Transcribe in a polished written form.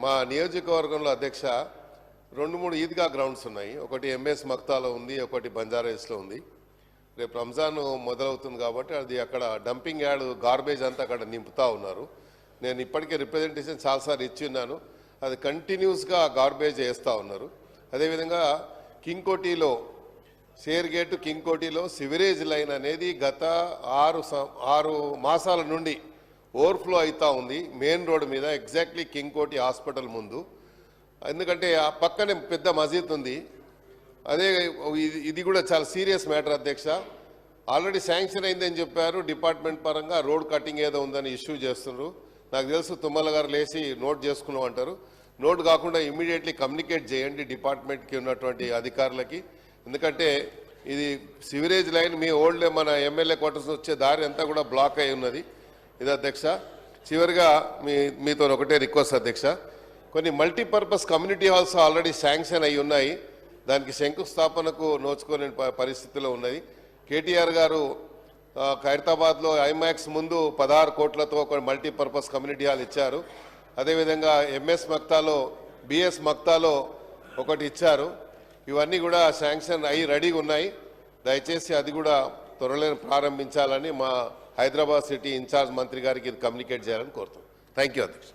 మా నియోజకవర్గంలో అధ్యక్ష 2-3 ఈద్గా గ్రౌండ్స్ ఉన్నాయి. ఒకటి ఎంఎస్ మక్తాలో ఉంది, ఒకటి బంజారాహిల్స్లో ఉంది. రేపు రంజాన్ మొదలవుతుంది కాబట్టి అది అక్కడ డంపింగ్ యార్డ్ గార్బేజ్ అంతా అక్కడ నింపుతా ఉన్నారు. నేను ఇప్పటికే రిప్రజెంటేషన్ చాలాసార్లు ఇచ్చి ఉన్నాను. అది కంటిన్యూస్గా గార్బేజ్ వేస్తూ ఉన్నారు. అదేవిధంగా కింగ్కోటిలో షేర్ గేట్ కింగ్కోటిలో సివరేజ్ లైన్ అనేది గత 6 మాసాల నుండి ఓవర్ఫ్లో అవుతూ ఉంది మెయిన్ రోడ్ మీద, ఎగ్జాక్ట్లీ కింగ్కోటి హాస్పిటల్ ముందు. ఎందుకంటే ఆ పక్కనే పెద్ద మసీద్ ఉంది. అదే ఇది కూడా చాలా సీరియస్ మ్యాటర్ అధ్యక్ష. ఆల్రెడీ శాంక్షన్ అయిందని చెప్పారు డిపార్ట్మెంట్ పరంగా, రోడ్ కటింగ్ ఏదో ఉందని ఇష్యూ చేస్తున్నారు. నాకు తెలుసు తుమ్మల గారు లేచి నోట్ చేసుకున్నాం అంటారు. నోట్ కాకుండా ఇమ్మీడియట్లీ కమ్యూనికేట్ చేయండి డిపార్ట్మెంట్కి ఉన్నటువంటి అధికారులకి. ఎందుకంటే ఇది సివరేజ్ లైన్ మీ ఓల్డ్ మన ఎమ్మెల్యే క్వార్టర్స్ వచ్చే దారి అంతా కూడా బ్లాక్ అయి ఉన్నది. ఇది అధ్యక్ష. చివరిగా మీతో ఒకటే రిక్వెస్ట్ అధ్యక్ష, కొన్ని multipurpose community halls already sanction అయి ఉన్నాయి. దానికి శంకుస్థాపనకు నోచుకోలేని పరిస్థితిలో ఉన్నది. కేటీఆర్ గారు ఖైరతాబాద్లో ఐమాక్స్ ముందు 16 కోట్లతో ఒక మల్టీపర్పస్ కమ్యూనిటీ హాల్ ఇచ్చారు. అదేవిధంగా ఎంఎస్ మక్తాలో బిఎస్ మక్తాలో ఒకటి ఇచ్చారు. ఇవన్నీ కూడా శాంక్షన్ అయ్యి రెడీగా ఉన్నాయి. దయచేసి అది కూడా త్వరలో ప్రారంభించాలని మా హైదరాబాద్ సిటీ ఇన్ఛార్జ్ మంత్రి గారికి ఇది కమ్యూనికేట్ చేయాలని కోరుతాం. థ్యాంక్ యూ అధ్యక్ష.